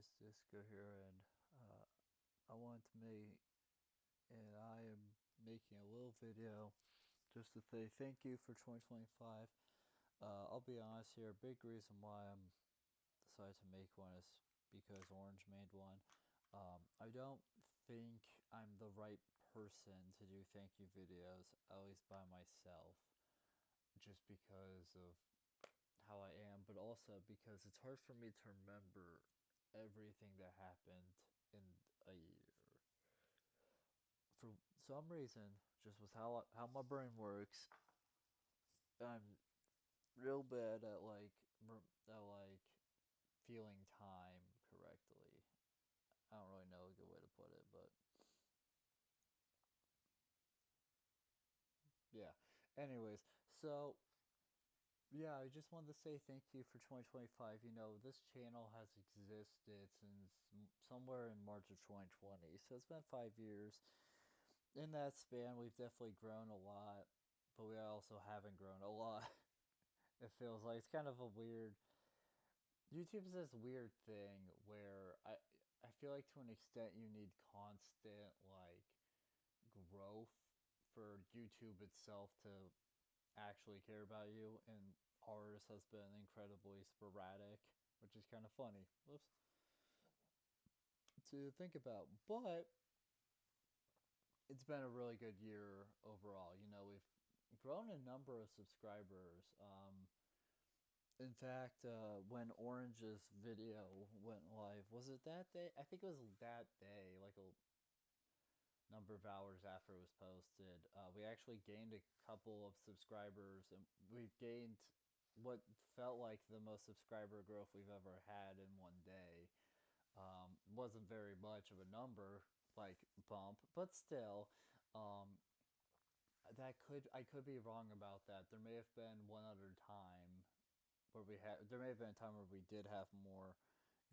guys, D1sco here, and I want to make, and I am making a little video just to say thank you for 2025. I'll be honest here, a big reason why I'm decided to make one is because Orange made one. I don't think I'm the right person to do thank you videos, at least by myself, just because of how I am, but also because it's hard for me to remember everything that happened in a year. For some reason, just with how my brain works, I'm real bad at feeling time correctly. I don't really know a good way to put it, but yeah. Anyways, so yeah, I just wanted to say thank you for 2025. You know, this channel has existed since somewhere in March of 2020, so it's been 5 years. In that span, we've definitely grown a lot, but we also haven't grown a lot. It feels like it's kind of a weird. YouTube's this weird thing where I feel like to an extent you need constant growth for YouTube itself to actually care about you, and ours has been incredibly sporadic, which is kind of funny. Whoops. To think about, but it's been a really good year overall. You know, we've grown a number of subscribers. In fact, when Orange's video went live, was it that day? I think it was that day, like a number of hours after it was posted. We actually gained a couple of subscribers, and we've gained what felt like the most subscriber growth we've ever had in one day. Wasn't very much of a number, like bump, but still, um, I could be wrong about that. There may have been one other time where there may have been a time where we did have more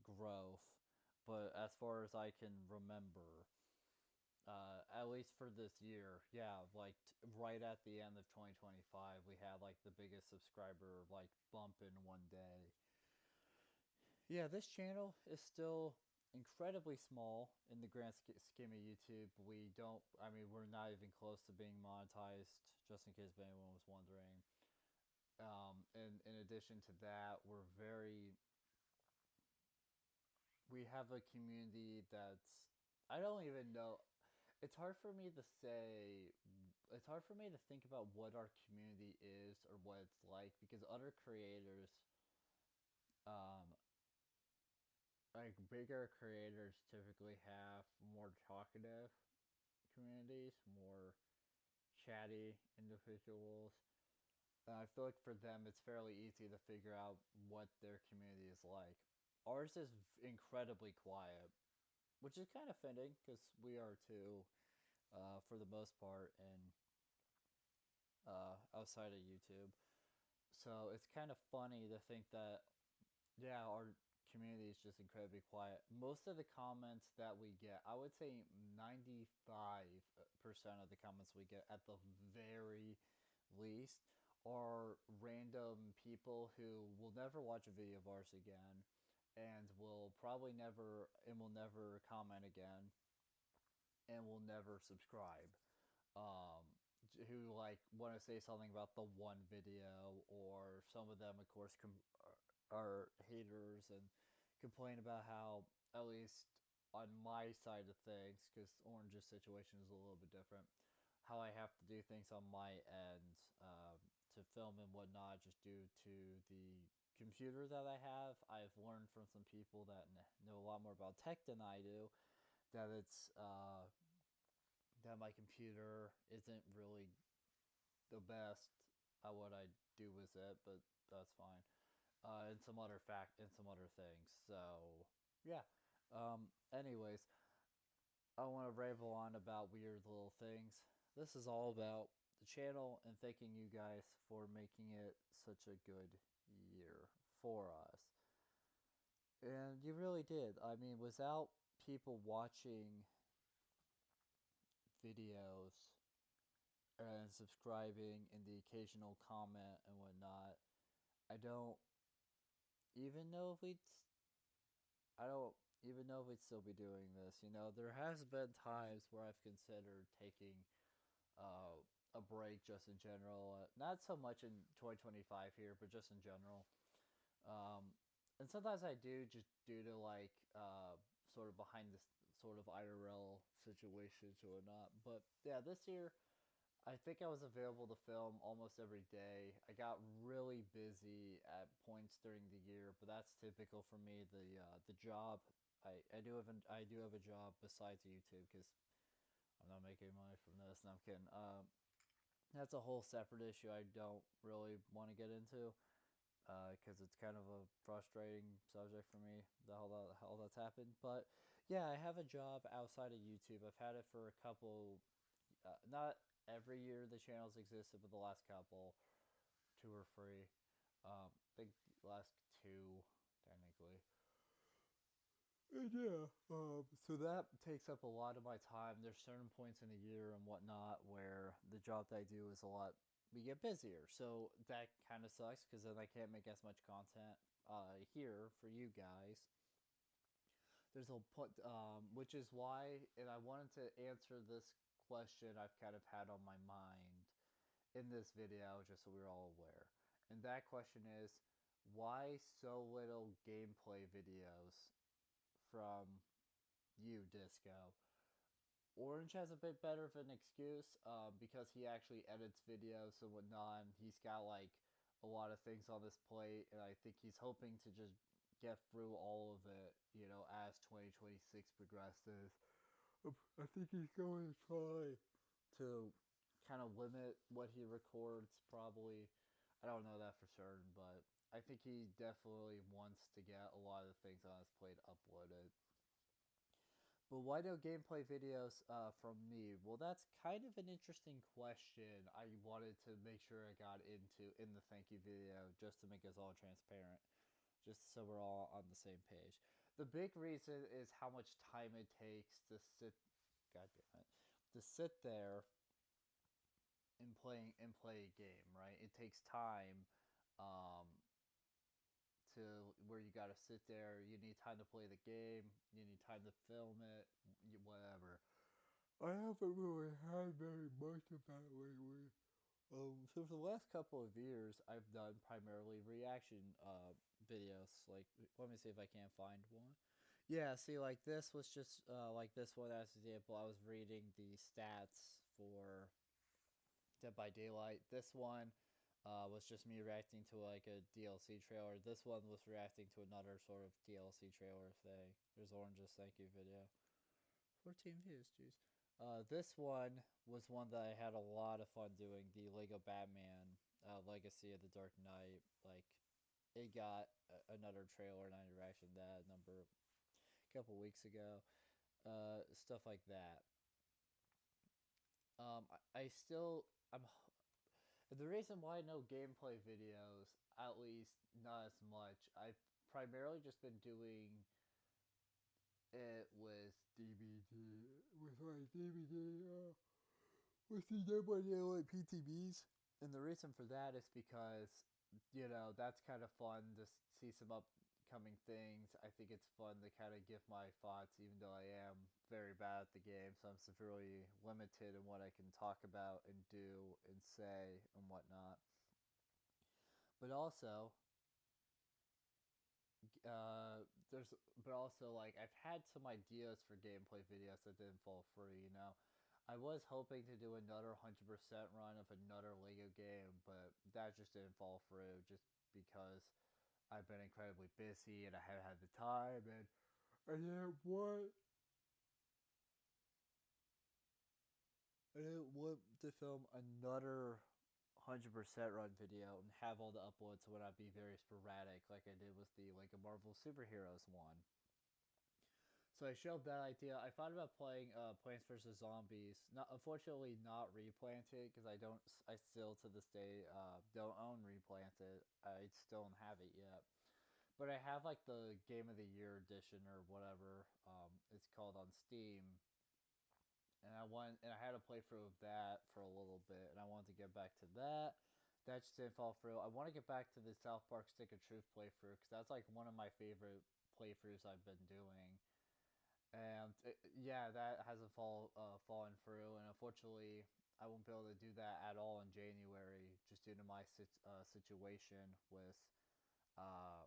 growth, but as far as I can remember, at least for this year, yeah, right at the end of 2025, we had like the biggest subscriber bump in one day. Yeah, this channel is still incredibly small in the grand scheme of YouTube. I mean, we're not even close to being monetized, just in case anyone was wondering. And in addition to that, we have a community that's, I don't even know. It's hard for me to say, it's hard for me to think about what our community is or what it's like because other creators, um, like bigger creators typically have more talkative communities, more chatty individuals. And I feel like for them it's fairly easy to figure out what their community is like. Ours is incredibly quiet, which is kind of fitting because we are too, for the most part, and outside of YouTube. So it's kind of funny to think that, yeah, our community is just incredibly quiet. Most of the comments that we get, I would say 95% of the comments we get at the very least, are random people who will never watch a video of ours again and will never comment again and will never subscribe. Um, who want to say something about the one video, or some of them, of course, are haters and complain about how, at least on my side of things, because Orange's situation is a little bit different, how I have to do things on my end to film and whatnot, just due to the computer that I have. I've learned from some people that know a lot more about tech than I do that that my computer isn't really the best at what I do with it, but that's fine. And some other things. So yeah. Anyways, I want to rave on about weird little things. This is all about the channel and thanking you guys for making it such a good year for us. And you really did. I mean, without people watching videos and subscribing and the occasional comment and whatnot, I don't even know if we'd. I don't. even though we'd still be doing this, there has been times where I've considered taking a break just in general. Not so much in 2025 here, but just in general. Um, and sometimes I do just due to like sort of behind this sort of IRL situations or whatnot. But yeah, this year I think I was available to film almost every day. I got really busy at points during the year, but that's typical for me. The job I do have a job besides YouTube because I'm not making money from this. No, I'm kidding. That's a whole separate issue I don't really want to get into because it's kind of a frustrating subject for me. How that's happened, but yeah, I have a job outside of YouTube. I've had it for a couple, not every year the channels existed, but the last couple, two or three, big last two technically. And yeah, so that takes up a lot of my time. There's certain points in the year and whatnot where the job that I do is a lot. We get busier, so that kind of sucks because then I can't make as much content here for you guys. There's a put, which is why, and I wanted to answer this question I've kind of had on my mind in this video, just so we're all aware. And that question is, why so little gameplay videos from you, Disco? Orange has a bit better of an excuse because he actually edits videos and whatnot. And he's got like a lot of things on his plate, and I think he's hoping to just get through all of it, as 2026 progresses. I think he's going to try to kind of limit what he records, probably. I don't know that for certain, but I think he definitely wants to get a lot of the things on his plate uploaded. But why no gameplay videos from me? Well, that's kind of an interesting question. I wanted to make sure I got into in the thank you video just to make us all transparent, just so we're all on the same page. The big reason is how much time it takes to sit. God damn it, to sit there and play a game. Right, it takes time. Um, to where you got to sit there. You need time to play the game. You need time to film it. Whatever. I haven't really had very much of that lately. So for the last couple of years, I've done primarily reaction videos. Like, let me see if I can't find one. Yeah, see, like this was just like this one as an example. I was reading the stats for Dead by Daylight. This one was just me reacting to like a DLC trailer. This one was reacting to another sort of DLC trailer thing. There's Orange's thank you video. 14 views, jeez. This one was one that I had a lot of fun doing. The Lego Batman Legacy of the Dark Knight. Like, it got another trailer and I reacted to that a couple weeks ago. Stuff like that. I still I'm The reason why no gameplay videos, at least not as much, I've primarily just been doing it with DVD, with like DVD, with the Dead by Daylight PTBs. And the reason for that is because, that's kind of fun to see some upcoming things. I think it's fun to kind of give my thoughts, even though I am very bad at the game, so I'm severely limited in what I can talk about and do and say and whatnot. But also, there's but also like I've had some ideas for gameplay videos that didn't fall through. I was hoping to do another 100% run of another Lego game, but that just didn't fall through just because I've been incredibly busy and I haven't had the time, and I didn't want to film another 100% run video and have all the uploads so it would not be very sporadic like I did with the like a Marvel Superheroes one. So I shelved that idea. I thought about playing Plants vs Zombies. Not unfortunately not Replanted because I still to this day don't own Replanted. I still don't have it yet. But I have like the Game of the Year edition or whatever it's called on Steam, and I had a playthrough of that for a little bit, and I wanted to get back to that. That just didn't fall through. I want to get back to the South Park Stick of Truth playthrough because that's like one of my favorite playthroughs I've been doing. And yeah, that hasn't fallen through, and unfortunately, I won't be able to do that at all in January, just due to my situation with. Uh,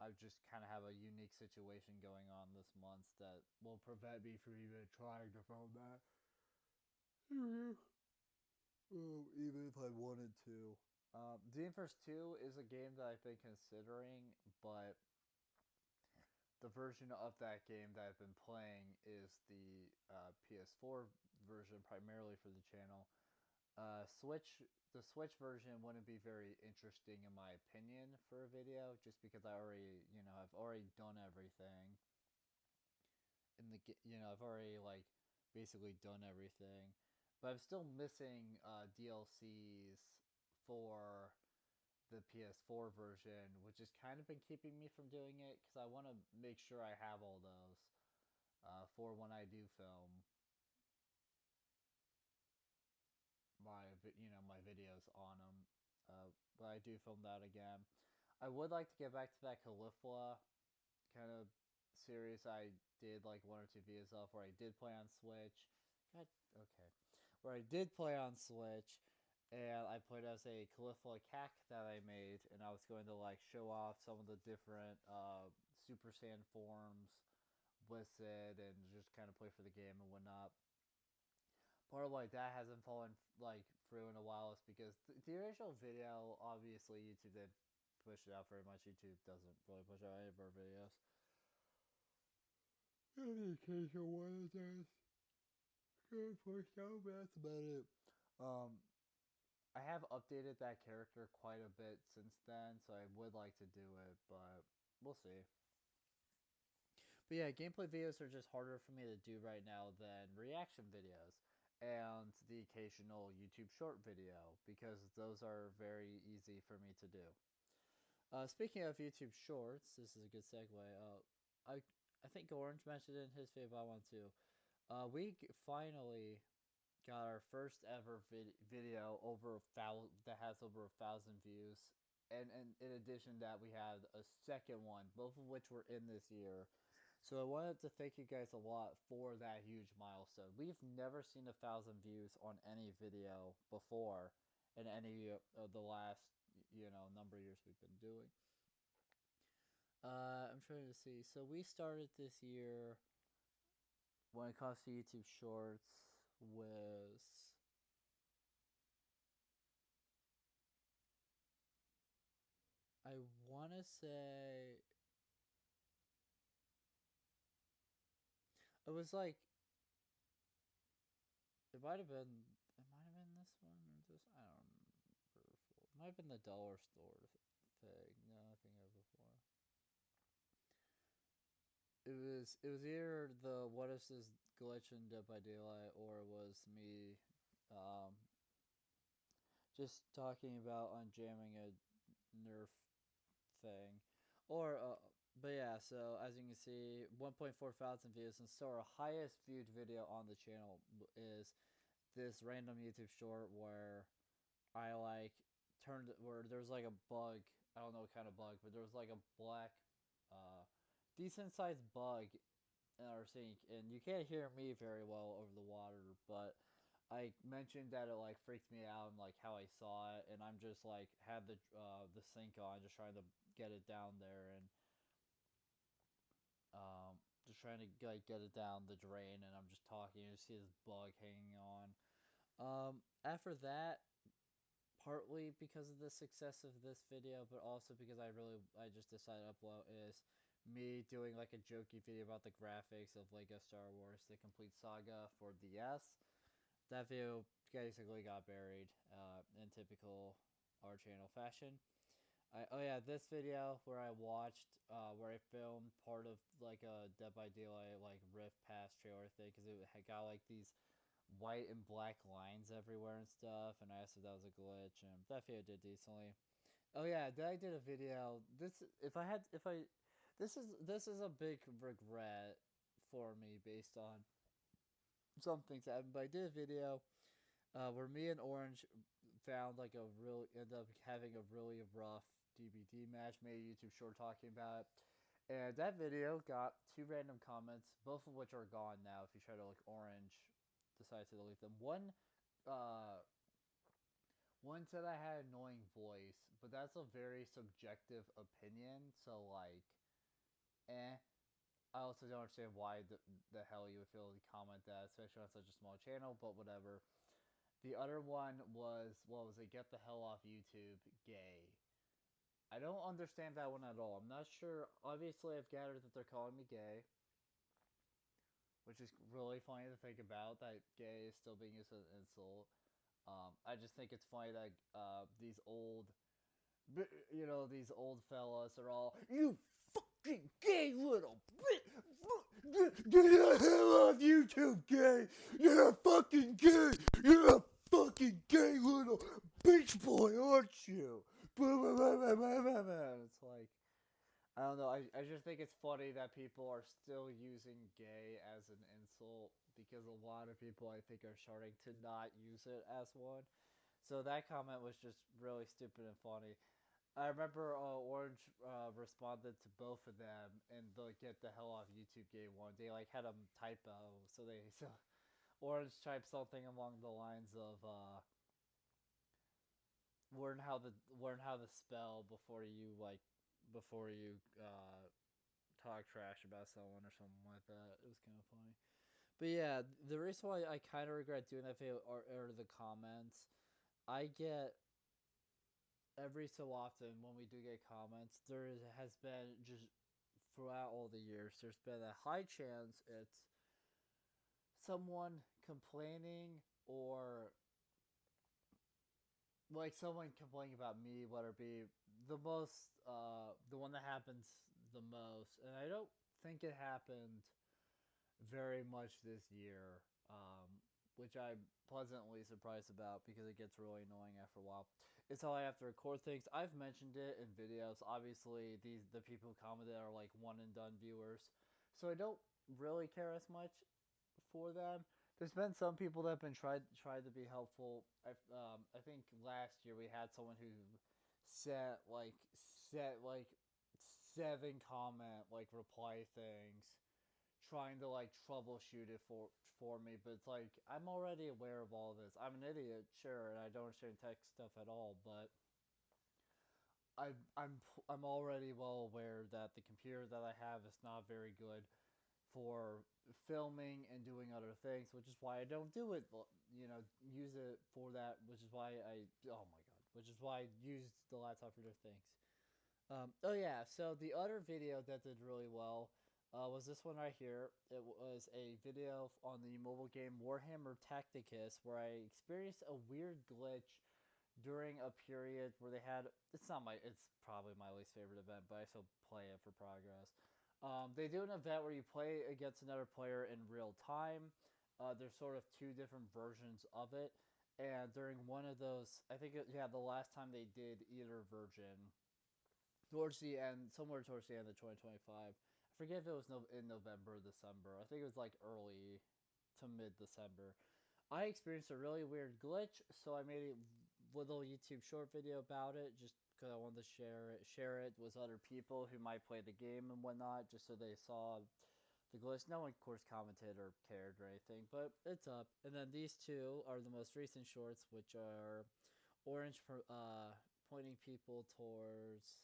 I just kind of have a unique situation going on this month that will prevent me from even trying to film that. Even if I wanted to. D1sco is a game that I've been considering, but the version of that game that I've been playing is the PS4 version, primarily for the channel. The Switch version wouldn't be very interesting in my opinion for a video, just because I've already done everything. I've already like basically done everything, but I'm still missing DLCs for the PS4 version, which has kind of been keeping me from doing it because I want to make sure I have all those for when I do film my videos on them. But I do film that again. I would like to get back to that Caulifla kind of series I did like one or two videos of where I did play on Switch. God, okay, where I did play on Switch, and I played as a Caulifla cack that I made, and I was going to like show off some of the different Super Saiyan forms with it, and just kind of play for the game and whatnot. Part of like that hasn't fallen like through in a while is because the original video, obviously YouTube did push it out very much. YouTube doesn't really push out any of our videos. The occasional one it does get pushed out, but that's about it. Um, I have updated that character quite a bit since then, so I would like to do it, but we'll see. But yeah, gameplay videos are just harder for me to do right now than reaction videos and the occasional YouTube short video, because those are very easy for me to do. Speaking of YouTube shorts, this is a good segue. I think Orange mentioned it in his video, but I want to. We finally got our first ever video that has over 1,000 views, and in addition to that, we had a second one, both of which were in this year. So I wanted to thank you guys a lot for that huge milestone. We've never seen 1,000 views on any video before in any of the last number of years we've been doing. I'm trying to see. So we started this year when it comes to YouTube Shorts was I want to say it was like it might have been this one or this, I don't remember. It might have been the dollar store thing. No, I think it was before. It was either the what is this glitch in Dead by Daylight, or it was me um just talking about unjamming a nerf thing. Or but yeah, so as you can see, 1.4 thousand views, and so our highest viewed video on the channel is this random YouTube short where I like where there's like a bug. I don't know what kind of bug, but there was like a black, decent sized bug in our sink, and you can't hear me very well over the water, but I mentioned that it like freaked me out and like how I saw it, and I'm just like had the sink on, just trying to get it down there, and just trying to like get it down the drain, and I'm just talking and you see this bug hanging on. After that, partly because of the success of this video, but also because I just decided to upload is me doing like a jokey video about the graphics of Lego Star Wars: The Complete Saga for DS. That video basically got buried in typical our channel fashion. This video where where I filmed part of like a Dead by Daylight like Rift Pass trailer thing, because it had got like these white and black lines everywhere and stuff, and I asked if that was a glitch, and that video did decently. Oh yeah, then I did a video. This is a big regret for me based on some things that happened, but I did a video where me and Orange ended up having a really rough DBD match. Made a YouTube short talking about it, And that video got 2 random comments, both of which are gone now. If you try to look Orange, decide to delete them. Uh, one said I had an annoying voice, but that's a very subjective opinion. So like, eh. I also don't understand why the hell you would feel to comment that, especially on such a small channel. But whatever. The other one was, what was it? Get the hell off YouTube, gay. I don't understand that one at all. I'm not sure. Obviously, I've gathered that they're calling me gay, which is really funny to think about. That gay is still being used as an insult. I just think it's funny that these old, these old fellas are all, you fucking gay little bitch, get the hell off YouTube, gay. You're a fucking gay. You're a fucking gay little bitch boy, aren't you? It's like, I don't know. I just think it's funny that people are still using gay as an insult because a lot of people, I think, are starting to not use it as one. So that comment was just really stupid and funny. I remember Orange responded to both of them and the get the hell off YouTube gay one. They like had a typo, so Orange typed something along the lines of learn how to spell before you talk trash about someone or something like that. It was kind of funny. But yeah, the reason why I kind of regret doing that video are the comments. I get every so often when we do get comments, has been just throughout all the years, there's been a high chance it's someone complaining or like someone complaining about me, whether it be the one that happens the most, and I don't think it happened very much this year, which I'm pleasantly surprised about because it gets really annoying after a while. It's how I have to record things. I've mentioned it in videos. Obviously, the people who commented are like one and done viewers, so I don't really care as much for them. There's been some people that have been tried to be helpful. I think last year we had someone who set like 7 comment like reply things trying to like troubleshoot it for me, but it's like I'm already aware of all this. I'm an idiot, sure, and I don't understand tech stuff at all, but I'm already well aware that the computer that I have is not very good for filming and doing other things, which is why I don't do it. Use it for that, which is why which is why I use the laptop for other things. Oh yeah, so the other video that did really well was this one right here. It was a video on the mobile game Warhammer Tacticus where I experienced a weird glitch during a period where they had. It's probably my least favorite event, but I still play it for progress. They do an event where you play against another player in real time. There's sort of 2 different versions of it, and during one of those, I think the last time they did either version towards the end, somewhere towards the end of 2025. I forget if it was in November or December. I think it was like early to mid December. I experienced a really weird glitch, so I made a little YouTube short video about it, just because I wanted to share it with other people who might play the game and whatnot, just so they saw the glitch. No one, of course, commented or cared or anything, but it's up. And then these 2 are the most recent shorts, which are Orange pointing people towards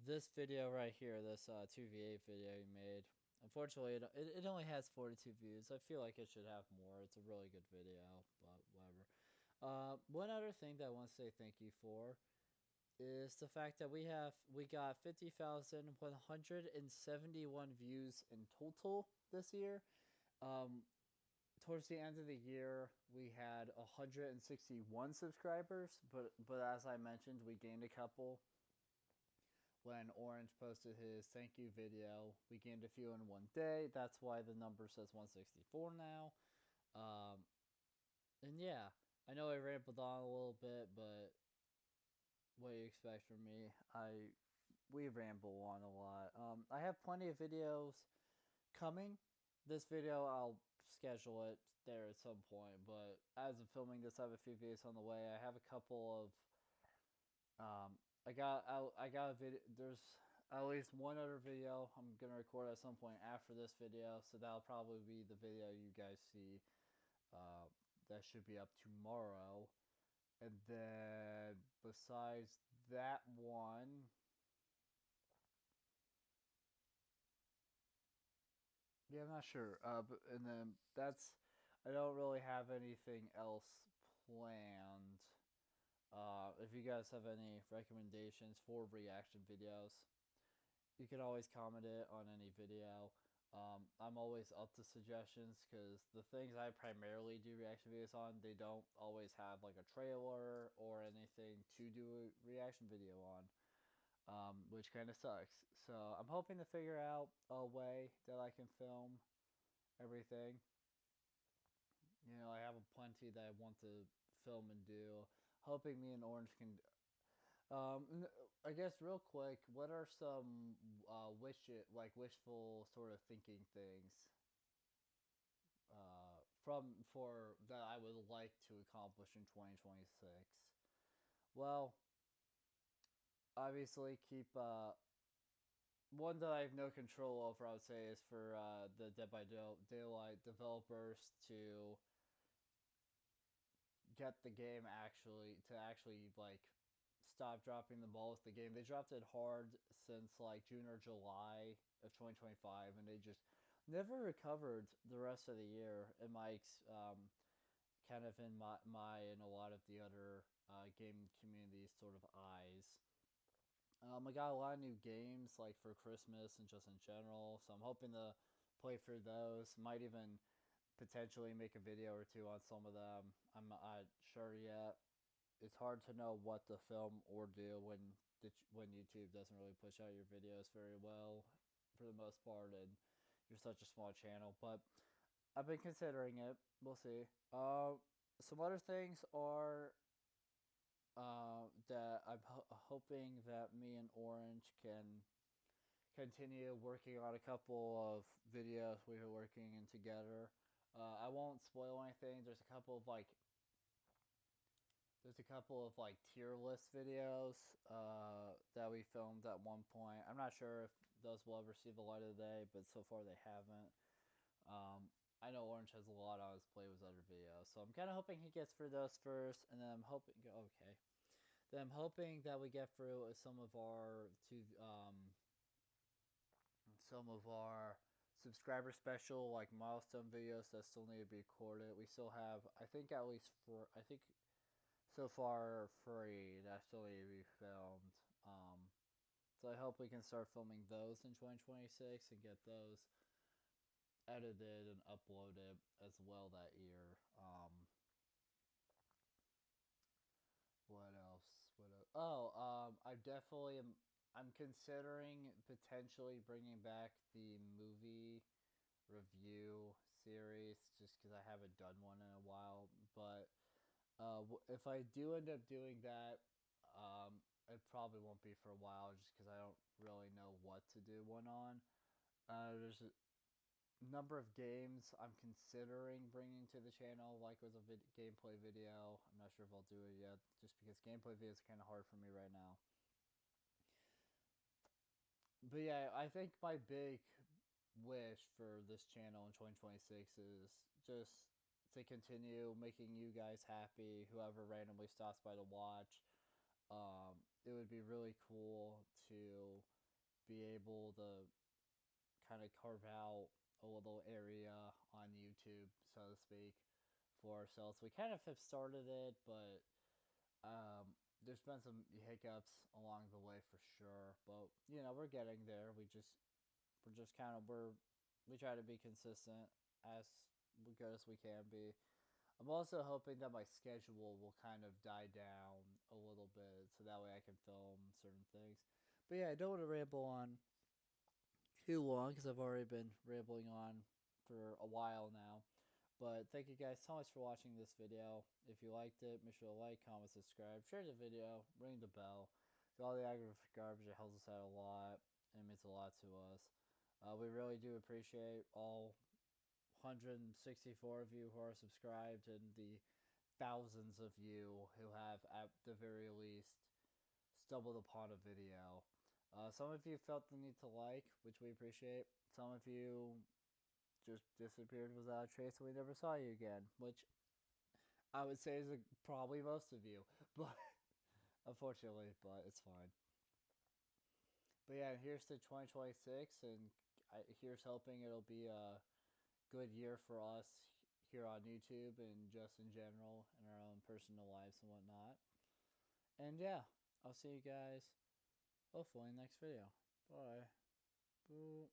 this video right here, this 2v8 video you made. Unfortunately, it only has 42 views. I feel like it should have more. It's a really good video, but whatever. One other thing that I want to say thank you for is the fact that we got 50,171 views in total this year. Towards the end of the year, we had 161 subscribers, but as I mentioned, we gained a couple when Orange posted his thank you video. We gained a few in one day. That's why the number says 164 now. And yeah, I know I rambled on a little bit, but what do you expect from me? We ramble on a lot. I have plenty of videos coming. This video, I'll schedule it there at some point, but as of filming this, I have a few videos on the way. I have a couple of I got a video. at least one other video I'm gonna record at some point after this video, so that'll probably be the video you guys see. Uh, that should be up tomorrow. And then besides that one, yeah, I'm not sure. And then that's, I don't really have anything else planned. If you guys have any recommendations for reaction videos, you can always comment it on any video. I'm always up to suggestions because the things I primarily do reaction videos on, they don't always have like a trailer or anything to do a reaction video on, which kind of sucks. So I'm hoping to figure out a way that I can film everything. You know, I have plenty that I want to film and do. Hoping me and Orange can. I guess real quick, what are some wishful sort of thinking things from for that I would like to accomplish in 2026? Well, obviously keep one that I have no control over. I would say is for the Dead by Daylight developers to get the game actually like stop dropping the ball with the game. They dropped it hard since like June or July of 2025, and they just never recovered the rest of the year. In my kind of in my and a lot of the other game community's sort of eyes. I got a lot of new games like for Christmas and just in general, so I'm hoping to play through those. Might even potentially make a video or two on some of them. I'm not sure yet. It's hard to know what to film or do when YouTube doesn't really push out your videos very well for the most part, and you're such a small channel. But I've been considering it. We'll see. Some other things are that I'm hoping that me and Orange can continue working on a couple of videos we were working in together. I won't spoil anything. There's a couple of like tier list videos that we filmed at one point. I'm not sure if those will ever see the light of the day, but so far they haven't. I know Orange has a lot on his plate with other videos, so I'm kind of hoping he gets through those first, and then I'm hoping that we get through some of our subscriber special like milestone videos that still need to be recorded. We still have, I think so far 3 that still need to be filmed. So I hope we can start filming those in 2026 and get those edited and uploaded as well that year. What else? What else? Oh, I definitely am. I'm considering potentially bringing back the movie review series just because I haven't done one in a while. But if I do end up doing that, it probably won't be for a while just because I don't really know what to do one on. There's a number of games I'm considering bringing to the channel, like with a gameplay video. I'm not sure if I'll do it yet, just because gameplay videos are kind of hard for me right now. But yeah, I think my big wish for this channel in 2026 is just to continue making you guys happy, whoever randomly stops by to watch. It would be really cool to be able to kind of carve out a little area on YouTube, so to speak, for ourselves. We kind of have started it, but there's been some hiccups along the way for sure. But you know, we're getting there. We're just kind of we try to be consistent as good as we can be. I'm also hoping that my schedule will kind of die down a little bit, so that way I can film certain things. But yeah, I don't want to ramble on too long because I've already been rambling on for a while now. But thank you guys so much for watching this video. If you liked it, make sure to like, comment, subscribe, share the video, ring the bell. Do all the aggravated garbage. It helps us out a lot, and it means a lot to us. We really do appreciate all 164 of you who are subscribed and the thousands of you who have, at the very least, stumbled upon a video. Some of you felt the need to like, which we appreciate. Some of you just disappeared without a trace and we never saw you again, which I would say is probably most of you. But unfortunately, but it's fine. But yeah, here's to 2026, and here's hoping it'll be a good year for us here on YouTube and just in general in our own personal lives and whatnot. And yeah, I'll see you guys hopefully in the next video. Bye. Boo.